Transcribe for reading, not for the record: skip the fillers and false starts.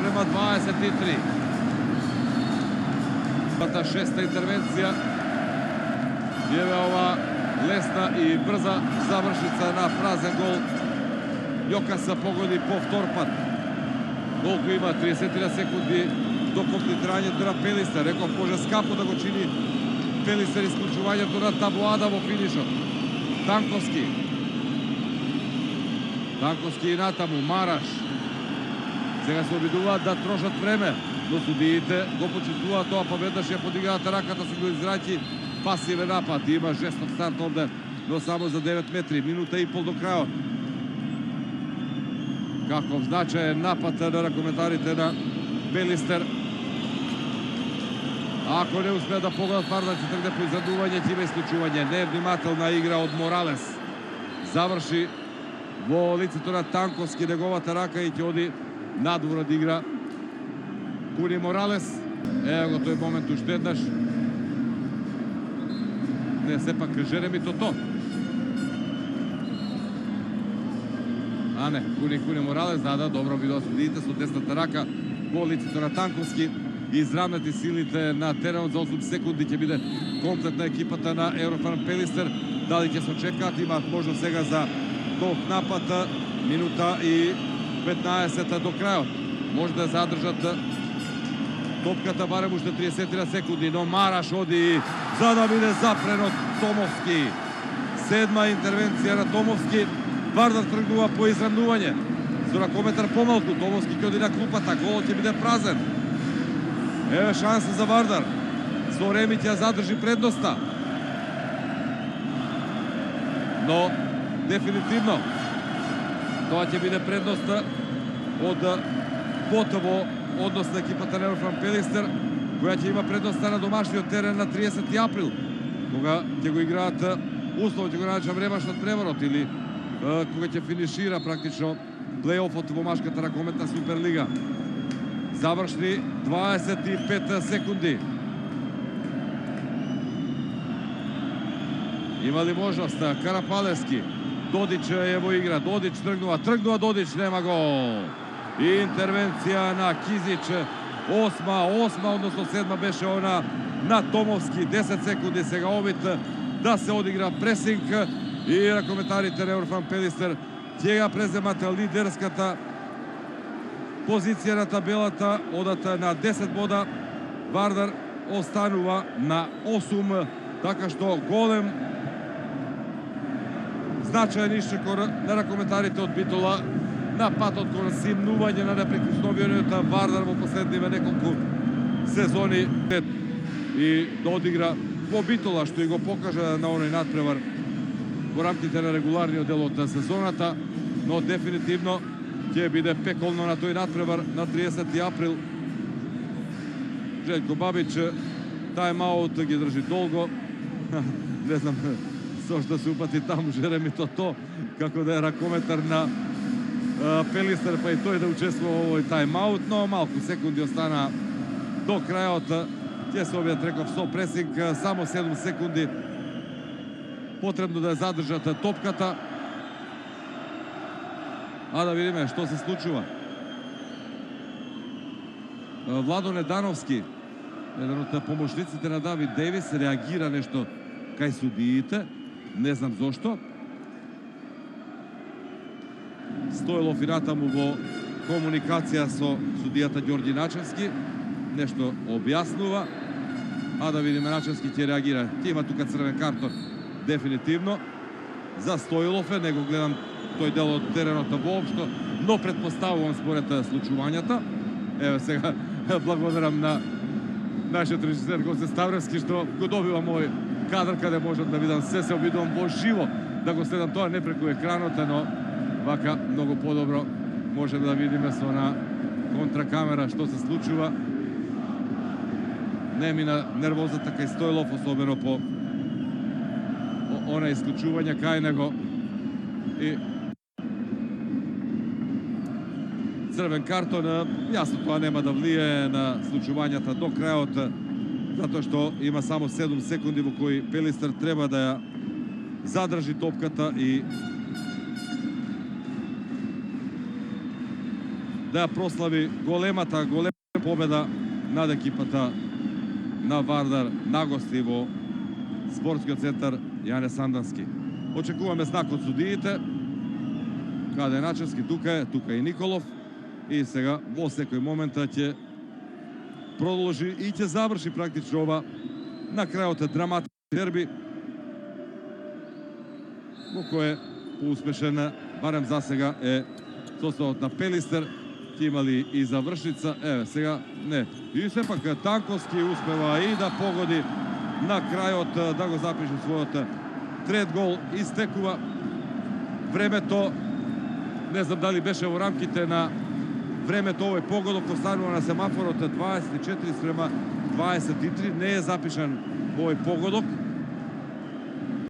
prema 23. Ta šesta intervencija je ova lesna i brza završnica na prazan gol. Jokasa pogodi povtorpad. Gol koji ima 30 sekundi do kompletiranja Dura Pelister. Rekao, može skapo da go čini Pelister isključuvanja do na tabloada vo finišu. Tankovski. Tankovski i Natamu, Maraš. Сега се обидуваат да трошат време, но судиите го почитуваат тоа, па веднаш ја подигаат раката, се го израќи пасивен напад. Има жесток старт овде, но само за 9 метри, минута и пол до крајот. Каков значаен напад на ракометарите на Пелистер. Ако не успеа да погодат, Вардар ќе тргне по израдување, ќе има исклучување. Невнимателна игра од Моралес. Заврши во лицето на Танковски неговата рака и ќе оди надвор од игра. Куни Моралес. Ево го тој момент уште еднаш. Не, сепак Жеремито то. А не, Куни Моралес, да, добро видео судиите со десната рака во лицето на Танковски. Израмнати силите на теренот за 8 секунди ќе биде комплетна екипата на Еврофарм Пелистер. Дали ќе се очекаат, имаат можност сега за долг напад, минута и 15 до крајот. Може да задржат топката барем уште 30 секунди, но Мараш оди за да биде запрен од Томовски. Седма интервенција на Томовски. Вардар тргнува по израмнување. Со ракометар помалку, Томовски ќе оди на клупата, голот ќе биде празен. Еве шанса за Вардар. Со Ремиќ ја задржи предноста. Но дефинитивно тоа ќе биде предноста од потово однос на екипата на Еврофарм Пелистер, која ќе има предноста на домашниот терен на 30 април, кога ќе го играат условно, ќе го наречам ремашот преворот или кога ќе финишира практично плейофот во машката ракометна Суперлига. Завршни 25 секунди. Има ли можност? Карапалевски. Додич е во игра. Додич тргнува Додич, нема гол. И интервенција на Кизич. Осма, односно седма беше она на Томовски. 10 секунди сега обид да се одигра пресинг и ракометарите на Еврофарм Пелистер ќе ја преземат лидерската позиција на табелата, одат на 10 бода. Вардар останува на 8, така што голем значаен ишчекор на ракометарите од Битола на патот кон симнување на неприкосновениот Вардар во последниве неколку сезони и да одигра во Битола, што и го покажа на оној надпревар во рамките на регуларниот дел од сезоната, но дефинитивно ќе биде пеколно на тој надпревар на 30 април. Желјко Бабич тајм-аут ги држи долго. Не знам со што се упати таму Жеремито то, како да е ракометар на Пелистер, па и тој да учествува во овој тајм-аут, но малку секунди остана до крајот. Ќе се обијат, реков, со пресинг, само 7 секунди потребно да ја задржат топката. А да видиме што се случува. Владо Недановски, еден од помошниците на Давид Дејвис, реагира нешто кај судиите. Не знам зошто. Стоилов и натаму во комуникација со судијата Ѓорѓи Начевски. Нешто објаснува. А да видиме, Начевски ќе реагира. Ќе има тука црвен картон. Дефинитивно. За Стоилов е, не го гледам тој дел од теренот воопшто, но предпоставувам според случувањата. Еве сега благодарам на нашиот режисер Гоце Ставревски што го добивам овој кадар каде можам да видам се обидувам во живо да го следам тоа, не преку екранот, но вака многу подобро може да видиме со на контракамера што се случува. Не мина нервозата кај Стоилов, особено по она исклучување кај него. И црвен картон, јасно тоа нема да влијае на случувањата до крајот, затоа што има само 7 секунди во кои Пелистер треба да ја задржи топката и да ја прослави големата победа над екипата на Вардар на гости во спортскиот центар Јане Сандански. Очекуваме знак од судиите. Каде е Начевски? Тука е и Николов. И сега во секој момент ќе продолжи и ќе заврши практично ова на крајот драматичен дерби во кој поуспешен, барем за сега, е составот на Пелистер. Ќе имали и завршница. Еве сега не. И сепак Танковски успева и да погоди на крајот, да го запише својот трет гол. Истекува времето. Не знам дали беше во рамките на времето овој погодок, останува на семафорот 24 спрема 23. Не е запишан овој погодок.